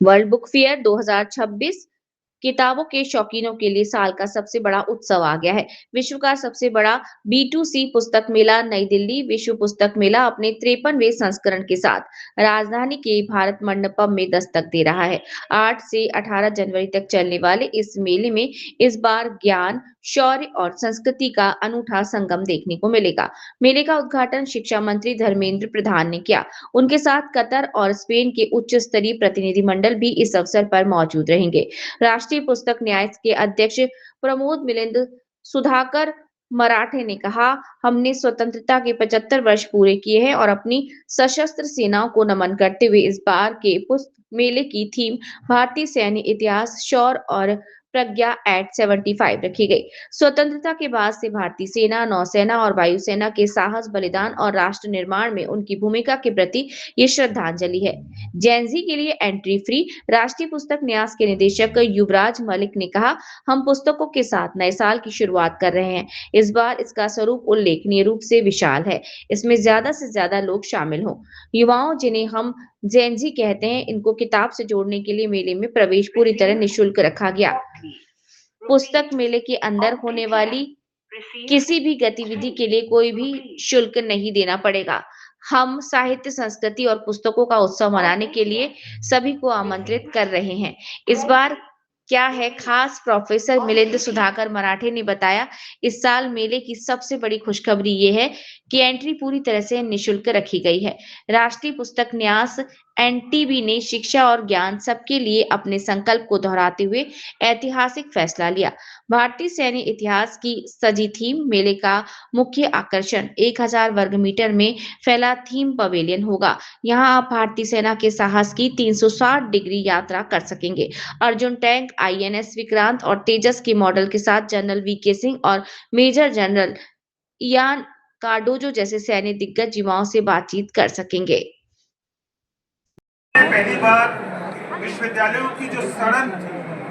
World book fair 2026 किताबों के शौकीनों के लिए साल का सबसे बड़ा उत्सव आ गया है। विश्व का सबसे बड़ा B2C पुस्तक मेला नई दिल्ली विश्व पुस्तक मेला अपने 53वें संस्करण के साथ राजधानी के भारत मंडपम में दस्तक दे रहा है। 8 से 18 जनवरी तक चलने वाले इस मेले में इस बार ज्ञान, शौर्य और संस्कृति का अनूठा संगम देखने को मिलेगा। मेले का उद्घाटन शिक्षा मंत्री धर्मेंद्र प्रधान ने किया। उनके साथ कतर और स्पेन के उच्च स्तरीय प्रतिनिधिमंडल भी इस अवसर पर मौजूद रहेंगे। राष्ट्रीय पुस्तक न्यास के अध्यक्ष प्रमोद मिलिंद सुधाकर मराठे ने कहा, हमने स्वतंत्रता के 75 वर्ष पूरे किए हैं और अपनी सशस्त्र सेनाओं को नमन करते हुए इस बार के पुस्तक मेले की थीम भारतीय सैन्य इतिहास शौर्य और प्रज्ञा एट 75 रखी गई। स्वतंत्रता के बाद से भारतीय सेना, नौसेना और वायुसेना के साहस, बलिदान और राष्ट्र निर्माण में उनकी भूमिका के प्रति ये श्रद्धांजलि है। जेनजी के लिए एंट्री फ्री। राष्ट्रीय पुस्तक न्यास के निदेशक युवराज मलिक ने कहा, हम पुस्तकों के साथ नए साल की शुरुआत कर रहे हैं। इस बार इसका स्वरूप उल्लेखनीय रूप से विशाल है। इसमें ज्यादा से ज्यादा लोग शामिल हों। युवाओं, जिन्हें हम जेनजी कहते हैं, इनको किताब से जोड़ने के लिए मेले में प्रवेश पूरी तरह निःशुल्क रखा गया। पुस्तक मेले के अंदर होने वाली किसी भी गतिविधि के लिए कोई भी शुल्क नहीं देना पड़ेगा। हम साहित्य, संस्कृति और पुस्तकों का उत्सव मनाने के लिए सभी को आमंत्रित कर रहे हैं। इस बार क्या है खास, प्रोफेसर मिलिंद सुधाकर मराठे ने बताया, इस साल मेले की सबसे बड़ी खुशखबरी ये है कि एंट्री पूरी तरह से निःशुल्क रखी गई है। राष्ट्रीय पुस्तक न्यास एनटीबी ने शिक्षा और ज्ञान सबके लिए अपने संकल्प को दोहराते हुए ऐतिहासिक फैसला लिया। भारतीय सैन्य इतिहास की सजी थीम मेले का मुख्य आकर्षण 1000 वर्ग मीटर में फैला थीम पवेलियन होगा। यहाँ आप भारतीय सेना के साहस की 360 डिग्री यात्रा कर सकेंगे। अर्जुन टैंक, INS विक्रांत और तेजस के मॉडल के साथ जनरल VK सिंह और मेजर जनरल इयान कार्डोजो जैसे सैन्य दिग्गज युवाओं से बातचीत कर सकेंगे। पहली बार विश्वविद्यालयों की जो सड़क थी,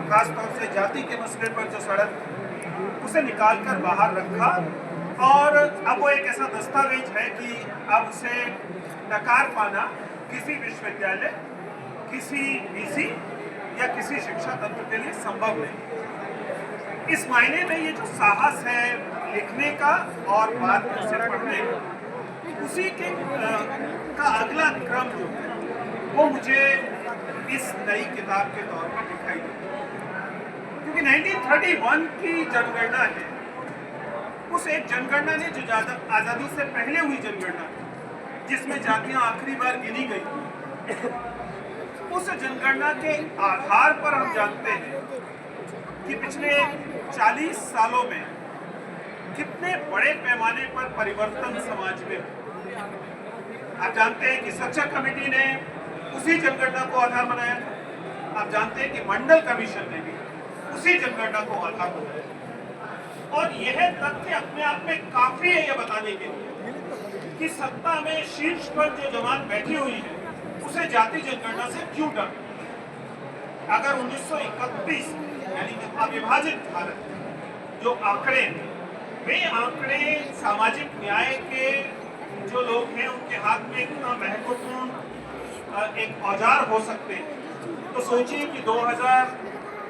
खासतौर से जाति के मसले पर जो सड़क थी, उसे निकालकर बाहर रखा और अब वो एक ऐसा दस्तावेज है कि अब उसे नकार पाना किसी विश्वविद्यालय, किसी VC या किसी शिक्षा तंत्र के लिए संभव नहीं। इस मायने में ये जो साहस है लिखने का और बाद में उसे पढ़ने का, उसी के का अगला क्रम जो है वो मुझे इस नई किताब के तौर पर दिखाई देती है। क्योंकि 1931 की जनगणना है, उस एक जनगणना ने जो आज़ादी से पहले हुई जनगणना जिसमें जातियां आखिरी बार गिनी गई, उस जनगणना के आधार पर हम जानते हैं कि पिछले 40 सालों में कितने बड़े पैमाने पर परिवर्तन समाज में। आप जानते हैं कि सच्चा कमेटी ने उसी जनगणना को आधार बनाया था। आप जानते हैं कि मंडल कमीशन ने भी उसी जनगणना को आधार बनाया। और यह तथ्य अपने आप में काफी है यह बताने के लिए कि सत्ता में शीर्ष पर जो जमात बैठी हुई है उसे जाति जनगणना से क्यों डर। अगर 1931 यानी कि अविभाजित भारत जो आंकड़े, वे आंकड़े सामाजिक न्याय के जो लोग हैं उनके हाथ में इतना महत्वपूर्ण एक औजार हो सकते हैं, तो सोचिए कि 2000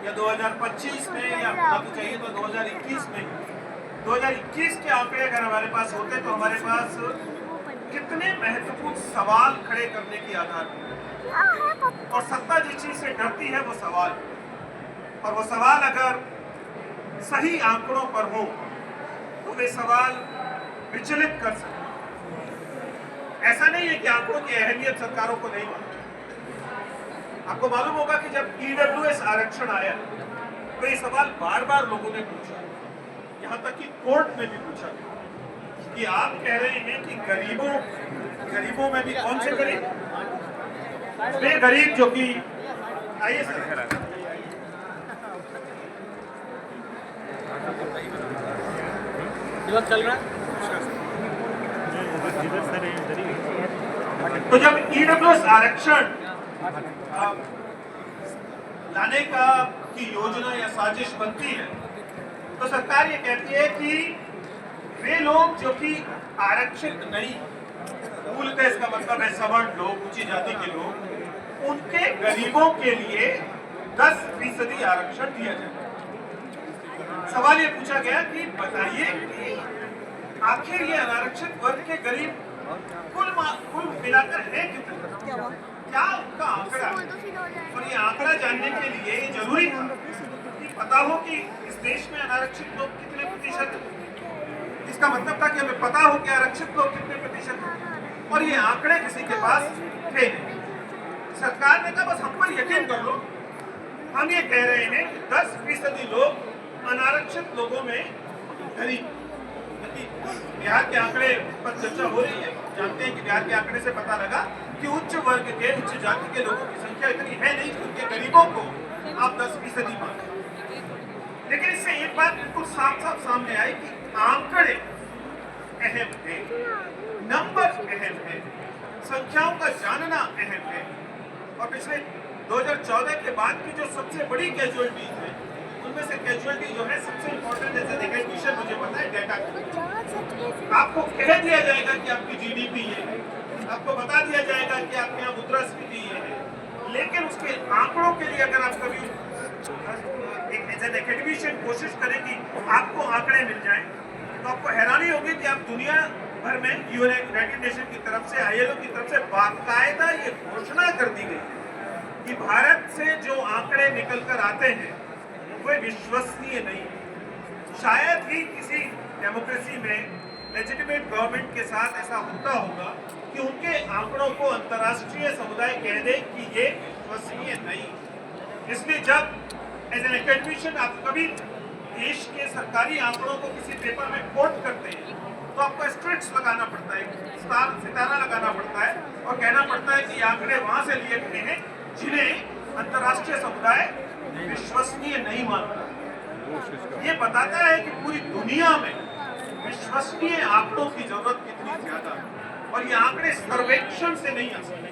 या 2025 में या तो चाहिए तो 2021 में, 2021 के आंकड़े अगर हमारे पास होते तो हमारे पास कितने महत्वपूर्ण सवाल खड़े करने की आधार है। और सत्ता जिस चीज से डरती है वो सवाल, और वो सवाल अगर सही आंकड़ों पर हो तो वे सवाल विचलित कर सकते। ऐसा नहीं है कि आंकड़ों की अहमियत सरकारों को नहीं मालूम। आपको मालूम होगा कि जब EWS आरक्षण आया तो ये सवाल बार बार लोगों ने पूछा, यहाँ तक कि कोर्ट में भी पूछा कि आप कह रहे हैं कि गरीबों में भी कौन से गरीब, वे गरीब जो कि, आइए सर, चल रहा है। तो जब EWS आरक्षण लाने की योजना या साजिश बनती है तो सरकार ये कहती है कि वे लोग जो कि आरक्षित नहीं, मूलतः इसका मतलब है सवर्ण लोग, ऊंची जाति के लोग, उनके गरीबों के लिए 10% आरक्षण दिया जाए। सवाल ये पूछा गया कि बताइए कि आखिर ये अनारक्षित वर्ग के गरीब कुल मिलाकर है कितने, क्या उनका आंकड़ा है? और ये आंकड़ा जानने के लिए ये जरूरी था कि पता हो कि इस देश में अनारक्षित लोग कितने प्रतिशत हैं। इसका मतलब था कि हमें पता हो कि आरक्षित लोग कितने प्रतिशत हैं, और ये आंकड़े किसी के पास थे नहीं। सरकार ने कहा बस हम पर यकीन कर लो, हम ये कह रहे हैं कि 10% लोग अनारक्षित लोगों में गरीब। बिहार के आंकड़े पर चर्चा हो रही है, जानते हैं कि बिहार के आंकड़े से पता लगा कि उच्च वर्ग के, उच्च जाति के लोगों की संख्या इतनी है नहीं कि उनके गरीबों को आप 10% माने। लेकिन इससे एक बात बिल्कुल साफ साफ सामने आई कि आंकड़े अहम है, नंबर अहम है, संख्याओं का जानना अहम है। और पिछले 2014 के बाद की जो सबसे बड़ी कैजुअलिटीज है, उनमें से कैजुअलिटी जो है सबसे इंपॉर्टेंट एज एन एकेडमिशियन मुझे पता है डेटा की। आपको कह दिया जाएगा कि आपकी जीडीपी ये है, आपको बता दिया जाएगा कि आपके यहाँ मुद्रास्फीति ये है, लेकिन उसके आंकड़ों के लिए अगर आप कभी एक एज एन एकेडमिशियन कोशिश करेंगी आपको आंकड़े मिल जाएं, तो आपको हैरानी होगी कि आप दुनिया भर में यूनाइटेड नेशन की तरफ से, ILO की तरफ से बाकायदा ये घोषणा कर दी गई है कि भारत से जो आंकड़े निकल कर आते हैं वे विश्वसनीय नहीं। शायद ही किसी डेमोक्रेसी में लेजिटिमेट गवर्नमेंट के साथ ऐसा होता होगा कि उनके आंकड़ों को अंतर्राष्ट्रीय समुदाय कह दे कि ये विश्वसनीय नहीं। इसलिए जब एज एन एकेडमिशियन आप कभी देश के सरकारी आंकड़ों को किसी पेपर में कोट करते हैं तो आपको एस्टेरिस्क लगाना पड़ता है, सितारा लगाना पड़ता है और कहना पड़ता है कि आंकड़े वहां से लिए गए हैं जिन्हें अंतर्राष्ट्रीय समुदाय विश्वसनीय नहीं मानता। ये बताता है कि पूरी दुनिया में विश्वसनीय आंकड़ों की जरूरत कितनी ज्यादा है, और ये आंकड़े सर्वेक्षण से नहीं आ सकते।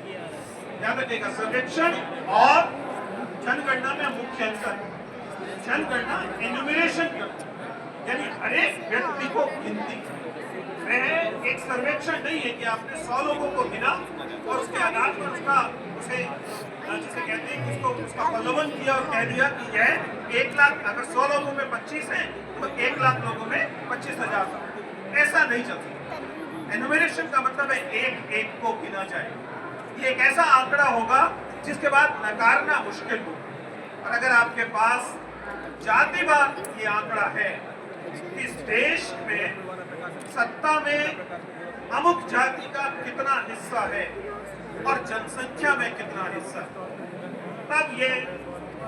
ध्यान रखिएगा, सर्वेक्षण और जनगणना में मुख्य अंतर है। जनगणना एन्यूमरेशन करती है, यानी हर एक व्यक्ति को गिनती। वह एक सर्वेक्षण नहीं है कि आपने 100 लोगों को गिना और उसके आधार पर उसका जिसे कहते हैं कि उसका प्रलोभन किया और कह दिया कि यह 1 लाख, अगर 100 लोगों में 25 हैं तो 1 लाख लोगों में 25,000। ऐसा नहीं चल सकता। एन्यूमरेशन का मतलब है एक एक को गिना जाए। ये एक ऐसा आंकड़ा होगा जिसके बाद नकारना मुश्किल हो। और अगर आपके पास जातिवार ये आंकड़ा है, इस देश में सत्ता में अमुक जाति का कितना हिस्सा है और जनसंख्या में कितना हिस्सा, तब ये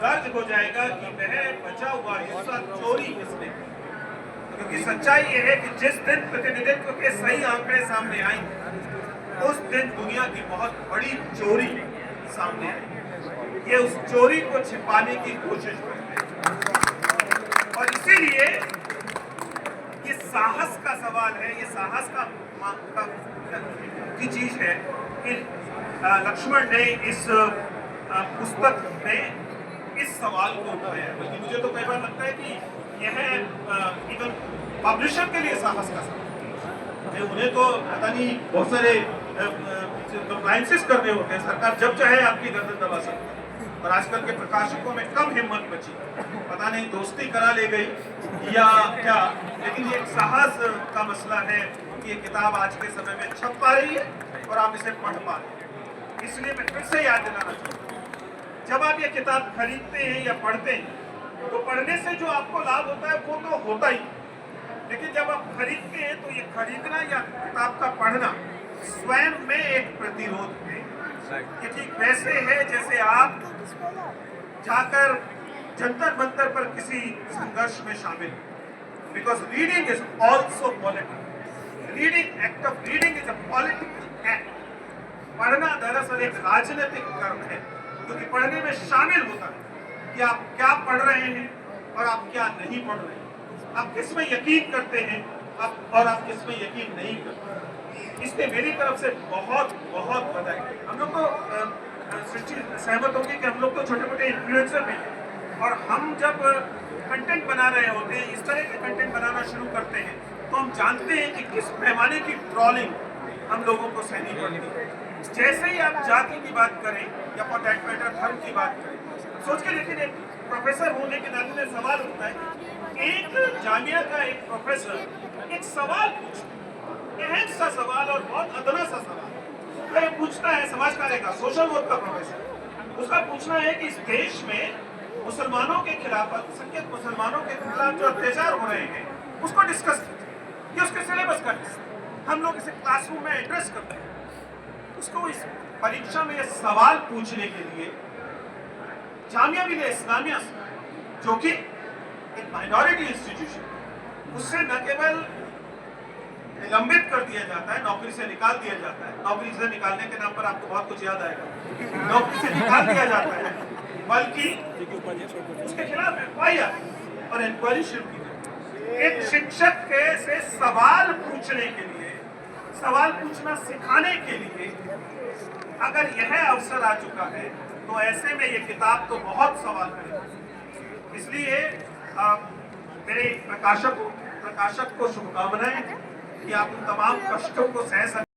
दर्ज हो जाएगा कि वह बचा हुआ हिस्सा चोरी किसने। क्योंकि सच्चाई ये है कि जिस दिन प्रतिनिधित्व के सही आंकड़े सामने आए उस दिन दुनिया की बहुत बड़ी चोरी सामने आई। ये उस चोरी को छिपाने की कोशिश करते हैं, और इसीलिए ये साहस का सवाल है, ये साहस की चीज है कि लक्ष्मण ने इस पुस्तक में इस सवाल को उठाया। बल्कि मुझे तो कई बार लगता है कि यह इवन पब्लिशर के लिए साहस का सवाल है। उन्हें तो पता नहीं बहुत सारे कंप्लायंसेस करने होते हैं, सरकार जब चाहे आपकी गर्दन दबा सकती है। और आजकल के प्रकाशकों में कम हिम्मत बची, पता नहीं दोस्ती करा ले गई या क्या, लेकिन ये एक साहस का मसला है कि ये किताब आज के समय में छप पा रही है और आप इसे पढ़ पा रहे हैं। इसलिए मैं फिर से याद दिलाना चाहता हूँ, जब आप ये किताब खरीदते हैं या पढ़ते हैं तो पढ़ने से जो आपको लाभ होता है वो तो होता ही, लेकिन जब आप खरीदते हैं तो ये खरीदना या किताब का पढ़ना स्वयं में एक प्रतिरोध है। ये ठीक वैसे है जैसे आप जाकर जंतर मंतर पर किसी संघर्ष में शामिल, because reading is also political. Reading, act of reading is a political act. पढ़ना दरअसल एक राजनीतिक कर्म है, क्योंकि पढ़ने में शामिल होता है कि आप क्या पढ़ रहे हैं और आप क्या नहीं पढ़ रहे हैं, आप किस में यकीन करते हैं और आप किस में यकीन नहीं करते। इसलिए मेरी तरफ से बहुत बहुत बधाई। हम लोग तो सृष्टि सहमत होंगे कि हम लोग तो छोटे मोटे इन्फ्लुएंसर भी हैं, और हम जब कंटेंट बना रहे होते हैं, इस तरह के कंटेंट बनाना शुरू करते हैं, तो हम जानते हैं कि किस पैमाने की ट्रोलिंग हम लोगों को सहनी पड़ती है। जैसे ही आप जाति की बात करें या फॉर दैट मैटर धर्म की बात करें, सोच के लेकिन एक प्रोफेसर होने के नाते में सवाल उठता है, एक जामिया का एक प्रोफेसर एक सवाल पूछता है, अहम सा सवाल और बहुत अदना सा सवाल वह पूछता है, समाज कार्य का सोशल वर्क का प्रोफेसर, उसका पूछना है कि इस देश में मुसलमानों के खिलाफ, अल्पसंख्यक मुसलमानों के खिलाफ जो अत्याचार हो रहे हैं उसको डिस्कस कीजिए, ये उसके सिलेबस का हिस्सा, हम लोग इसे क्लासरूम में एड्रेस करते हैं। उसको इस परीक्षा में सवाल पूछने के लिए जामिया मिलिया इस्लामिया जो कि एक माइनॉरिटी इंस्टीट्यूशन, उससे न केवल निलंबित कर दिया जाता है, नौकरी से निकाल दिया जाता है, नौकरी से निकालने के नाम पर आपको बहुत कुछ याद आएगा, नौकरी से निकाल दिया जाता है, बल्कि उसके खिलाफ एफआईआर और इंक्वायरी शुरू की जाती है। एक शिक्षक के से सवाल पूछने के लिए, सवाल पूछना सिखाने के लिए अगर यह अवसर आ चुका है तो ऐसे में ये किताब तो बहुत सवाल करेगी। इसलिए मेरे प्रकाशक को शुभकामनाएं कि आप उन तमाम कष्टों को सह सकें।